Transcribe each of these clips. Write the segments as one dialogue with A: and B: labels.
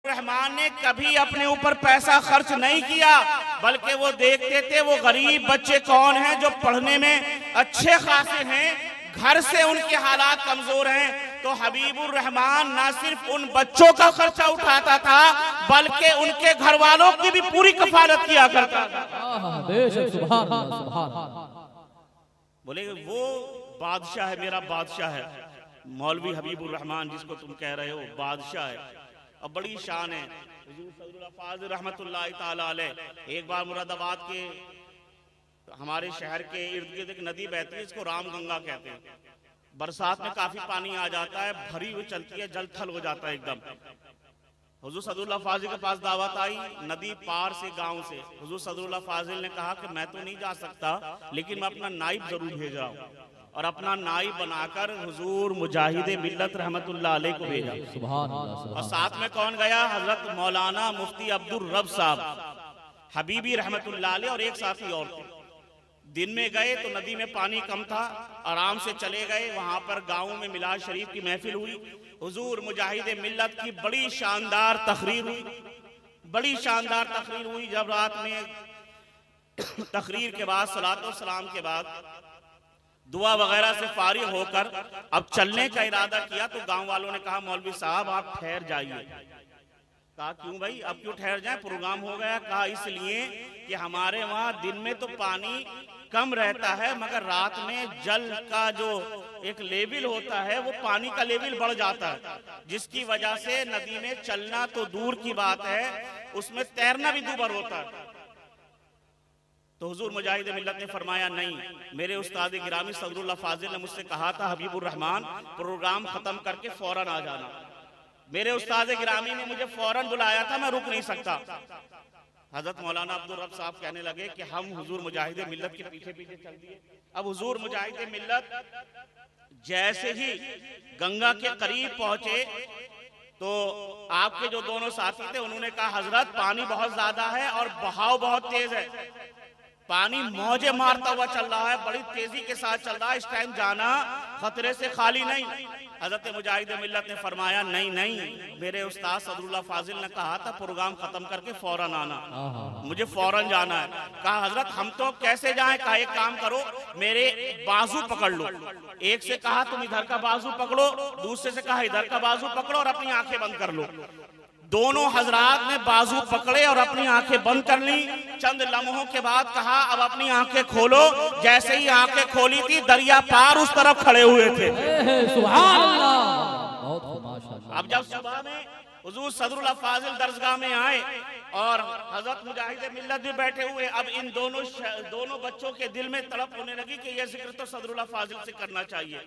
A: रहमान ने कभी अपने ऊपर पैसा खर्च नहीं किया, बल्कि वो देखते थे वो गरीब बच्चे कौन हैं जो पढ़ने में अच्छे खासे हैं, घर से उनके हालात कमजोर हैं, तो हबीबुर रहमान ना सिर्फ उन बच्चों का खर्चा उठाता था बल्कि उनके घर वालों की भी पूरी कफालत किया करता था। बोले वो बादशाह है, मेरा बादशाह है, मौलवी हबीबुर रहमान जिसको तुम कह रहे हो बादशाह है, अब बड़ी शान है। हुजूर सदरुल्लाह फाज़िल रहमतुल्लाहि ताला अलैह एक बार मुरादाबाद के हमारे शहर के इर्द गिर्द एक नदी बहती है, इसको रामगंगा कहते हैं। बरसात में काफी पानी आ जाता है, भरी हुई चलती है, जल थल हो जाता है एकदम। हुजूर सदरुल्लाह फाज़िल के पास दावत आई, नदी पार से गांव से। हुजूर सदरुल्लाह फाज़िल ने कहा कि मैं तो नहीं जा सकता, लेकिन मैं अपना नाइब जरूर भेज रहा हूँ, और अपना नाइब बनाकर हुजूर मुजाहिद मिल्लत रहमतुल्लाह अलैह को भेजा। सुभान अल्लाह। और साथ में कौन गया? हजरत मौलाना मुफ्ती अब्दुल रब साहब हबीबी रहमतुल्लाह अलैह और एक साथी और थे। दिन में गए तो नदी में पानी कम था, आराम से चले गए। वहां पर गाँव में मिलाद शरीफ की महफिल हुई, हुजूर मुजाहिद मिल्लत की बड़ी शानदार तकरीर हुई, बड़ी शानदार तकरीर हुई। जब रात में तकरीर के बाद सलातो व सलाम के बाद दुआ वगैरह से फारिग होकर अब चलने का इरादा किया, तो गांव वालों ने कहा मौलवी साहब आप ठहर जाइए। कहा क्यों भाई, अब क्यों ठहर जाए, प्रोग्राम हो गया। कहा इसलिए कि हमारे वहाँ दिन में तो पानी कम रहता है, मगर रात में जल का जो एक लेवल होता है वो पानी का लेवल बढ़ जाता है, जिसकी वजह से नदी में चलना तो दूर की बात है, उसमें तैरना भी दूभर होता है। तो हुजूर मुजाहिद मिल्लत ने फरमाया नहीं, मेरे उस्ताद गिरामी सदरुल्लाह फाज़िल ने मुझसे कहा था हबीबुर रहमान प्रोग्राम खत्म करके फौरन आ जाना। मेरे उस्ताद गिरामी ने मुझे फौरन बुलाया था, मैं रुक नहीं सकता। हजरत मौलाना अब्दुल रब साहब कहने लगे कि हम हुजूर मुजाहिद मिल्लत के पीछे पीछे चल दिए। अब हुजूर मुजाहिद मिल्लत जैसे ही गंगा के करीब पहुंचे तो आपके जो दोनों साथी थे उन्होंने कहा हजरत पानी बहुत ज्यादा है और बहाव बहुत तेज है, पानी मौजे मारता हुआ चल रहा है, बड़ी तेजी के साथ चल रहा है, इस टाइम जाना खतरे से खाली नहीं। हजरत मुजाहिद मिल्लत ने फरमाया नहीं नहीं, मेरे उस्ताद सदरुल्लाह फाज़िल ने कहा था प्रोग्राम खत्म करके फौरन आना, मुझे फौरन जाना है। कहा हजरत हम तो कैसे जाएं? कहा एक काम करो, मेरे बाजू पकड़ लो। एक से कहा तुम इधर का बाजू पकड़ो, दूसरे से कहा इधर का बाजू पकड़ो और अपनी आंखें बंद कर लो। दोनों हजरात ने बाजू पकड़े और अपनी आंखें बंद कर ली। चंद लम्हों के बाद कहा अब अपनी आंखें खोलो। जैसे ही आंखें खोली थी दरिया पार उस तरफ खड़े हुए थे। सुभान अल्लाह। अब जब सुबह में हुजूर सदरुल्लाह फाज़िल दरसगाह में आए और हजरत मुजाहिद मिल्लत भी बैठे हुए, अब इन दोनों बच्चों के दिल में तड़प होने लगी कि यह जिक्र तो सदरुल्लाह फाज़िल से करना चाहिए।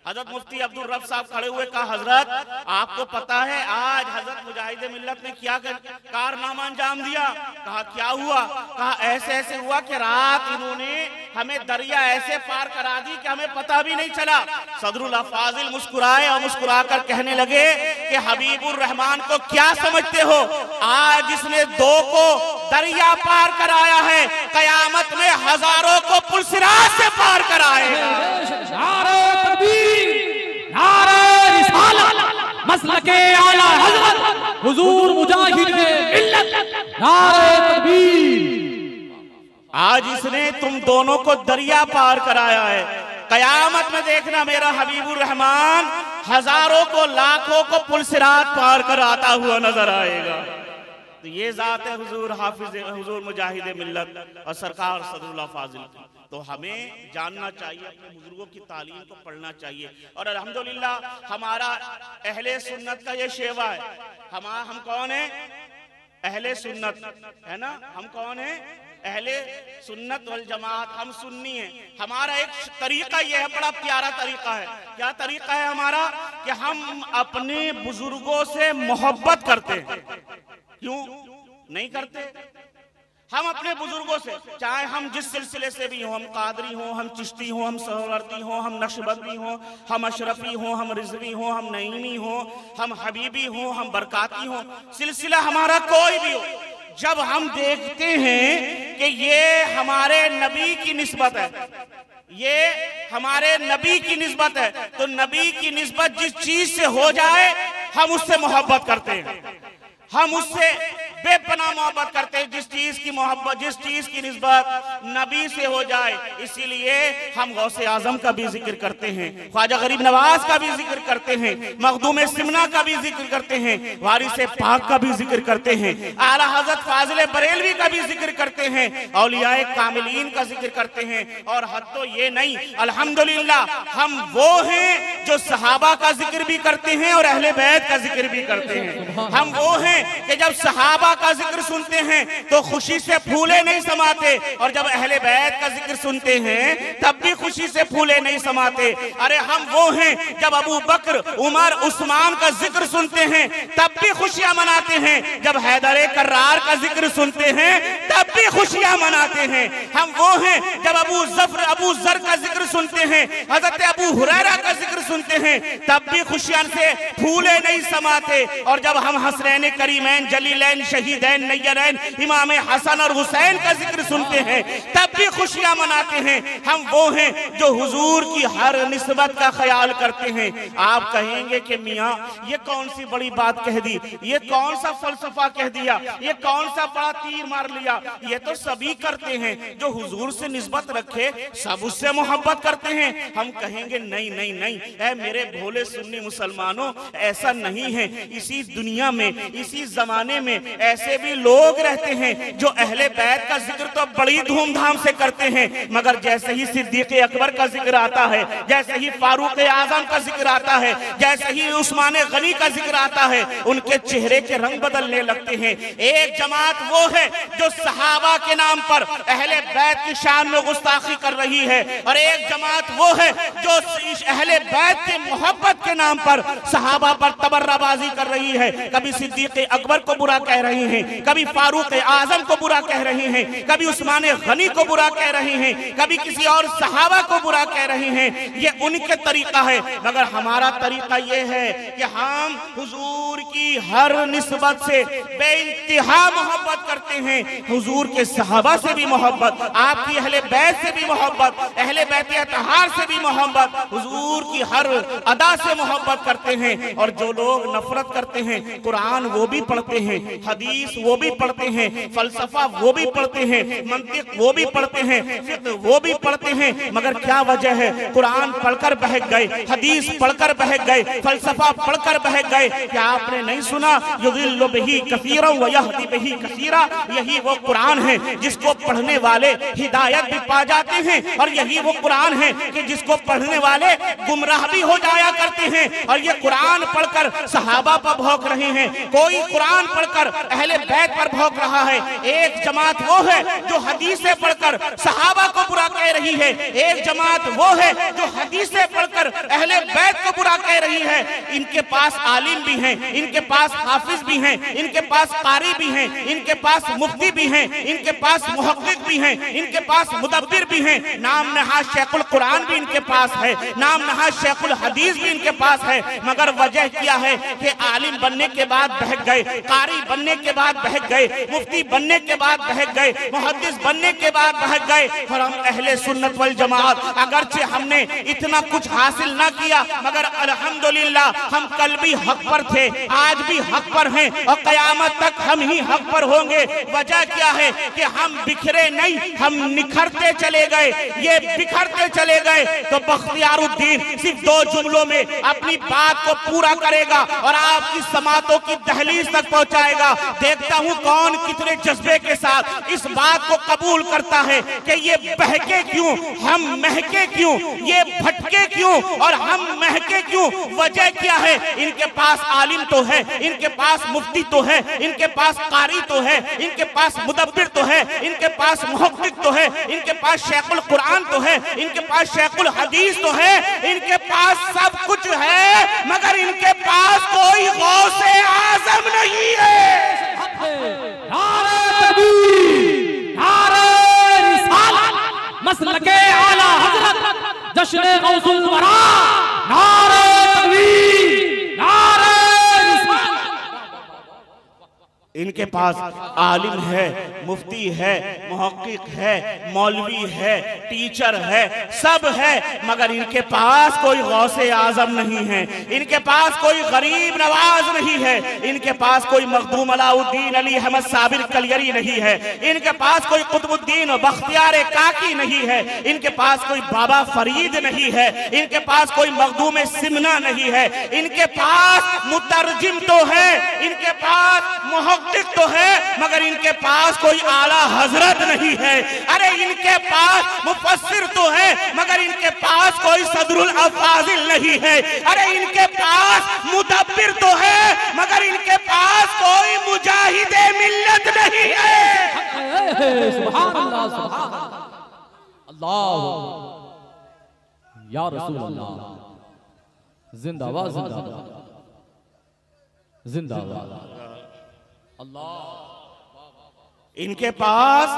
A: हजरत मुफ्ती अब्दुल रब साहब खड़े हुए, कहा हजरत आपको पता है आज हजरत मुजाहिद मिल्लत ने क्या कारनामा अंजाम दिया? कहा क्या हुआ? कहा ऐसे ऐसे हुआ कि रात इन्होंने हमें दरिया ऐसे पार करा दी कि हमें पता भी नहीं चला। सदरुल्लाह फाज़िल मुस्कुराए और मुस्कुराकर कहने लगे कि हबीबुर रहमान को क्या समझते हो, आज इसने दो को दरिया पार कराया है, कयामत में हजारों को पुलसिरात से पार कराएगा।
B: मसलके आला हज़रत हुजूर मुजाहिद मिल्लत, नारे तकबीर।
A: आज इसने तुम दोनों को दरिया पार कराया है, कयामत में देखना मेरा हबीबुर रहमान हजारों को लाखों को पुलसिरात पार कराता हुआ नजर आएगा। तो ये जात है हुजूर हाफिज हुजूर मुजाहिद मिल्लत और सरकार सदरुल्लाह फाज़िल। तो हमें जानना चाहिए, अपने बुजुर्गों की तालीम को पढ़ना चाहिए। और अल्हम्दुलिल्लाह हमारा अहले सुन्नत का ये शेवा है। हम कौन है? अहले सुन्नत है ना। हम कौन है? अहले सुन्नत वल जमात, हम सुन्नी हैं। हमारा एक तरीका यह है, बड़ा प्यारा तरीका है। क्या तरीका है हमारा? कि हम अपने बुजुर्गों से मोहब्बत करते हैं। क्यों नहीं करते? हम अपने बुजुर्गों से, चाहे हम जिस सिलसिले से भी हों, हम कादरी हों, हम चिश्ती हों, हम सहवर्ती हों, हम नक्शबंदी हों, हम अशरफी हों, हम रिजवी हों, हम नईमी हों, हम हबीबी हों, हम बरकाती हों, सिलसिला हमारा कोई भी हो, जब हम देखते हैं कि ये हमारे नबी की निस्बत है, ये हमारे नबी की निस्बत है, तो नबी की निस्बत जिस चीज से हो जाए हम उससे मोहब्बत करते हैं। हम उससे बेपनाह मोहब्बत करते हैं। जिस चीज की मोहब्बत, जिस चीज की निस्बत नबी से हो जाए, इसीलिए हम गौसे आजम का भी जिक्र करते हैं, ख्वाजा गरीब नवाज का भी जिक्र करते हैं, मखदूम सिमना का भी जिक्र करते हैं, वारिस पाक का भी जिक्र करते हैं, आला हजरत फाजिल बरेलवी का भी जिक्र करते हैं, औलियाए कामिलीन का जिक्र करते हैं। और हद तो ये नहीं, अल्हम्दुलिल्लाह हम वो हैं जो सहाबा का जिक्र भी करते हैं और अहले बैत का जिक्र भी करते हैं। हम वो हैं कि जब सहाबा का जिक्र सुनते हैं तो खुशी से फूले नहीं समाते, और जब अहले बैत का जिक्र सुनते हैं तब भी खुशी से फूले नहीं समाते। अरे हम वो हैं जब अबू बकर, उमर, उस्मान का जिक्र सुनते हैं तब भी खुशियां मनाते हैं, जब हैदर कर्रार का जिक्र सुनते हैं तब भी खुशियां मनाते हैं। हम वो हैं जब अबू जर का जिक्र सुनते हैं, हजरत अबू हुरैरा का जिक्र सुनते हैं तब भी खुशियां से फूले नहीं समाते। और जब हम हसनैन करीमैन, जलीलैन, शहीदैन, नैयरैन, इमाम हसन और हुसैन का जिक्र सुनते हैं तब भी खुशियां मनाते हैं। हम वो हैं जो हुजूर की हर निस्बत का ख्याल करते हैं। आप कहेंगे कि मियाँ ये कौन सी बड़ी बात कह दी, ये कौन सा फलसफा कह दिया, ये कौन सा बड़ा तीर मार लिया। ये तो सभी करते हैं, जो हुजूर से निस्बत रखे सब उससे मोहब्बत करते हैं। हम कहेंगे नहीं नहीं नहीं, ऐ मेरे भोले सुन्नी मुसलमानों, ऐसा नहीं है। इसी दुनिया में, इसी जमाने में ऐसे भी लोग रहते हैं जो अहले बैत का जिक्र तो बड़ी धूमधाम से करते हैं, मगर जैसे ही सिद्दीक अकबर का जिक्र आता है, जैसे ही फारूक आजम का जिक्र आता है, जैसे ही उस्मान गनी का जिक्र आता है, उनके चेहरे के रंग बदलने लगते हैं। एक जमात वो है जो सहाबा के नाम पर अहले बैत की शान में गुस्ताखी कर रही है, और एक जमात वो है जो अहले बैत की मोहब्बत के नाम पर सहाबा पर तबर्राबाजी कर रही है। कभी सिद्दीक अकबर को बुरा कह रही हैं, कभी फारूक आजम को बुरा कह रही हैं, कभी उस्मान गनी को बुरा कह रही हैं, कभी किसी और सहाबा को बुरा कह रही हैं। ये उनके तरीका है, मगर हमारा तरीका ये है कि हम हुजूर की हर निस्बत से बेइंतहा मोहब्बत करते हैं। हुजूर के सहाबा से भी मोहब्बत, आपकी अहले बैत से भी मोहब्बत, अहले बैत अतहार से भी मोहब्बत, हुजूर की हर अदा से मोहब्बत करते हैं। और जो लोग नफरत करते हैं, कुरान वो भी पढ़ते हैं, हदीस वो भी पढ़ते हैं, फलसफा वो भी पढ़ते हैं, मंतिक वो भी पढ़ते हैं, फिक्र वो भी पढ़ते हैं, मगर क्या वजह है? कुरान पढ़कर बहक गए, हदीस पढ़कर बहक गए, फलसफा पढ़कर बहक गए। क्या आपने नहीं सुना, युदिल्लु बिही कसीरा व यहदी बिही कसीरा? यही वो कुरान है जिसको पढ़ने वाले हिदायत भी पा जाते हैं, और यही वो कुरान है कि जिसको पढ़ने वाले गुमराह भी हो जाया करते हैं। और ये कुरान पढ़कर सहाबा पर भौंक रहे हैं, कोई कुरान पढ़कर अहले बैत पर भौंक रहा है। एक जमात वो है जो हदीसें पढ़कर सहाबा को बुरा कह रही है, एक जमात वो है जो हदीसें पढ़कर अहले बैत को बुरा कह रही है। इनके पास आलिम भी हैं, इनके पास हाफिज भी हैं, इनके पास कारी भी हैं, इनके पास मुफ्ती भी हैं, इनके पास मुहक्किक भी हैं, इनके पास मुदब्बिर भी हैं। नाम नहाज शेखुल कुरान भी इनके पास है, नाम नहाज शेखुल हदीस भी इनके पास है। मगर वजह क्या है कि आलिम बनने के बाद बहक गए, कारी बनने के बाद बहक गए, मुफ्ती बनने के बाद बहक गए, मुहद्दिस बनने के बाद बहक गए। और हम अहले सुन्नत वल जमात, अगरचे हमने इतना कुछ हासिल ना किया, मगर अल्हम्दुलिल्लाह हम कल भी हक पर थे, आज भी हक पर हैं, और कयामत तक हम ही हक पर होंगे। वजह क्या है कि हम बिखरे नहीं, हम निखरते चले गए। ये बिखरते चले गए तो बख्तियारुद्दीन सिर्फ 2 जुमलों में अपनी बात को पूरा करेगा और आपकी समातों की दहलीज तक पहुंचाएगा। देखता हूं कौन कितने जज्बे के साथ इस बात को कबूल करता है कि ये बहके क्यों, हम महके क्यों, ये भटके क्यों और हम महके क्यों। वजह क्या है? इनके पास आलिम तो है, इनके पास मुफ्ती तो है, इनके पास कारी तो है, इनके पास मुदब्बिर तो है, इनके पास मुहक्किक तो है, इनके पास शेखुल कुरान तो है, इनके पास शेखुल हदीस तो है, इनके पास सब कुछ है, मगर इनके पास कोई गौसे आजम नहीं है।
B: नारे तकबीर, नारे रिसालत, मसलके आला हजरत, जश्न गौसुल वरा, नारे तकबीर, नारे
A: इनके पास आलिम है, मुफ्ती है, मुहक्किक है, मौलवी है, टीचर है, सब है, मगर इनके पास कोई गौसे आजम नहीं है, इनके पास कोई गरीब नवाज नहीं है, इनके पास कोई मखदूम अलाउद्दीन अली अहमद साबिर कलियरी नहीं है, इनके पास कोई कुतुबुद्दीन बख्तियार काकी नहीं है, इनके पास कोई बाबा फरीद नहीं है, इनके पास कोई मखदूम सिमना नहीं है, इनके पास मुतरजिम तो है, इनके पास मुहक्किक तो है, मगर इनके पास कोई आला हजरत नहीं है। अरे इनके पास मुफस्सिर तो है, मगर इनके पास कोई सदरुल अफाजिल नहीं है। अरे इनके पास मुदब्बिर तो है, मगर इनके पास कोई मुजाहिदे मिल्लत नहीं है।
B: सुभान अल्लाह, सुभान अल्लाह, या रसूल अल्लाह, जिंदाबाद जिंदाबाद जिंदाबाद अल्लाह।
A: इनके पास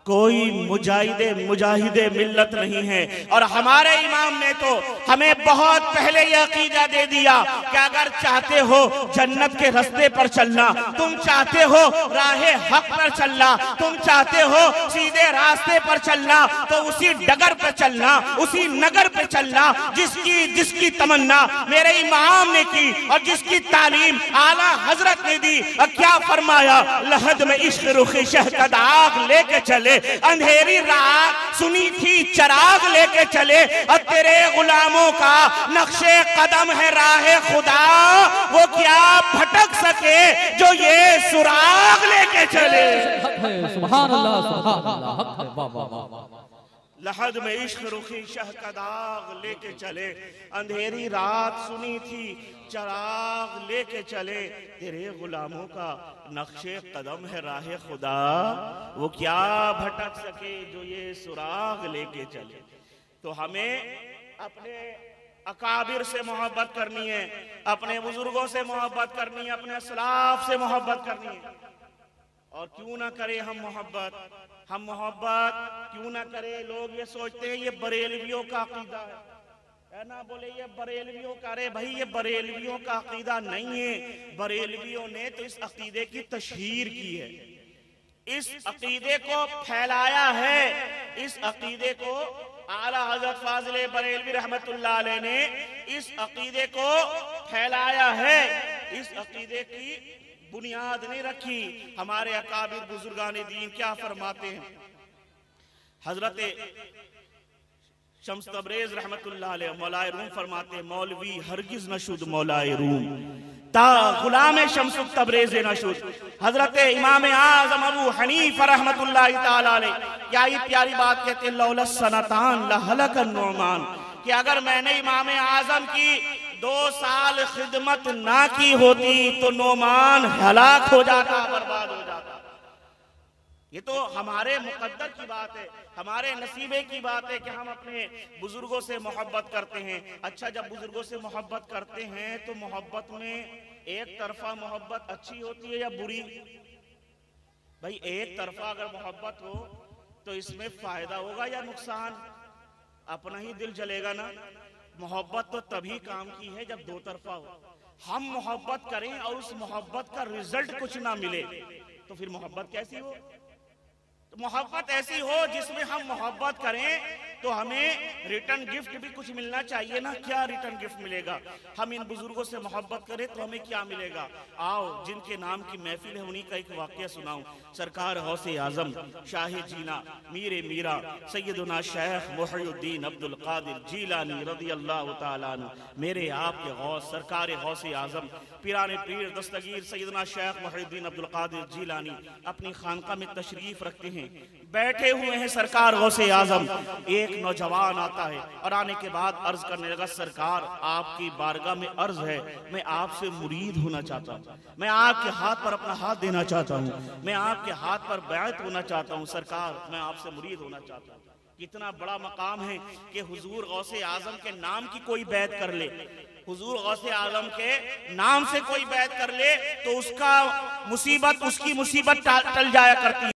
A: कोई मुजाहिदे मिल्लत नहीं है। और हमारे इमाम ने तो हमें बहुत पहले यह अकीदा दे दिया कि अगर चाहते हो जन्नत के रास्ते पर चलना, तुम चाहते हो राहे हक पर चलना, तुम चाहते हो सीधे रास्ते पर चलना, तो उसी डगर पर चलना, उसी नगर पर चलना जिसकी तमन्ना मेरे इमाम ने की और जिसकी तालीम आला हजरत ने दी। और क्या फरमाया, लहद में इश्क रुखी शहकद आग लेके चले, अंधेरी रात सुनी थी चराग लेके चले, और तेरे गुलामों का नक्शे कदम है राहे खुदा, वो क्या भटक सके जो ये सुराग लेके चले।
B: सुभान अल्लाह, सुभान अल्लाह, हक है, वाह वाह वाह।
A: लहद में इश्क रुखी शहकदाग लेके चले, अंधेरी रात सुनी थी चराग लेके चले, तेरे गुलामों का नक्शे कदम है राहे खुदा, वो क्या भटक सके जो ये सुराग लेके चले। तो हमें अपने अकाबिर से मोहब्बत करनी है, अपने बुजुर्गों से मोहब्बत करनी है, अपने असलाफ से मोहब्बत करनी है। और क्यों ना करें हम मोहब्बत क्यों ना करें। लोग ये सोचते हैं ये बरेलवियों का अकीदा है ना, बोले ये बरेलवियों का। अरे भाई ये बरेलवियों का अकीदा नहीं है, बरेलवियों ने तो इस अकीदे की तशहीर की है, इस अकीदे को फैलाया है, इस अकीदे को आला हजरत फाजिल बरेलवी रहमतुल्लाह अलैह ने इस अकीदे को फैलाया है, इस अकीदे की बुनियाद नहीं रखी। हमारे अकाबिर बुजुर्गान दीन क्या फरमाते हैं, हजरत शम्स तबरेज रहमतुल्लाह अलैह मौलाए रूम फरमाते हैं, मौलवी हरगिज न शुद मौलाए रूम ता गुलाम शम्स तबरेज न शुद। हजरत इमाम आजम अबू हनीफा रहमतुल्लाह ताला अलैह क्या ये प्यारी बात कहते हैं, लौला सनतान लहलक नौमान, कि अगर मैंने इमाम आजम की 2 साल खिदमत ना की होती तो नौमान हलाक हो जाता, बर्बाद हो जाता। ये तो हमारे मुकद्दर की बात है, हमारे नसीबे की बात है कि हम अपने बुजुर्गों से मोहब्बत करते हैं। अच्छा, जब बुजुर्गों से मोहब्बत करते हैं तो मोहब्बत में एक तरफा मोहब्बत अच्छी होती है या बुरी? भाई एक तरफा अगर मोहब्बत हो तो इसमें फायदा होगा या नुकसान? अपना ही दिल जलेगा ना। मोहब्बत तो तभी काम की है जब 2 तरफा हो। हम मोहब्बत करें और उस मोहब्बत का रिजल्ट कुछ ना मिले तो फिर मोहब्बत कैसी हो? तो मोहब्बत ऐसी हो जिसमें हम मोहब्बत करें तो हमें रिटर्न गिफ्ट भी कुछ मिलना चाहिए ना। क्या रिटर्न गिफ्ट मिलेगा? हम इन बुजुर्गों से मोहब्बत करें तो हमें क्या मिलेगा? आओ जिनके नाम की महफिल है उन्हीं का एक वाकया सुनाऊं। सरकार गौसे आजम शाह जीना मीर मीरा सैयदना शेख मुहियुद्दीन अब्दुल कादिर जीलानी रज़ियल्लाहु ताला अन्हु, मेरे आपके गौस सरकार गौसे आजम पीराने पीर दस्तगीर सैयदना शेख मुहियुद्दीन अब्दुल कादिर जीलानी अपनी खानका में तशरीफ रखते हैं। बैठे हुए हैं सरकार गौसे आजम। एक नौजवान आता है और आने के बाद अर्ज करने लगा, सरकार आपकी बारगाह में अर्ज है, मैं आपसे मुरीद होना चाहता हूँ, मैं आपके हाथ पर अपना हाथ देना चाहता हूँ, मैं आपके हाथ पर बैत होना चाहता हूँ, सरकार मैं आपसे मुरीद होना चाहता हूँ। कितना बड़ा मकाम है कि हुजूर गौसे आजम के नाम की कोई बैत कर ले, हुजूर गौसे आजम के नाम से कोई बैत कर ले तो उसकी मुसीबत टल जाया करती है।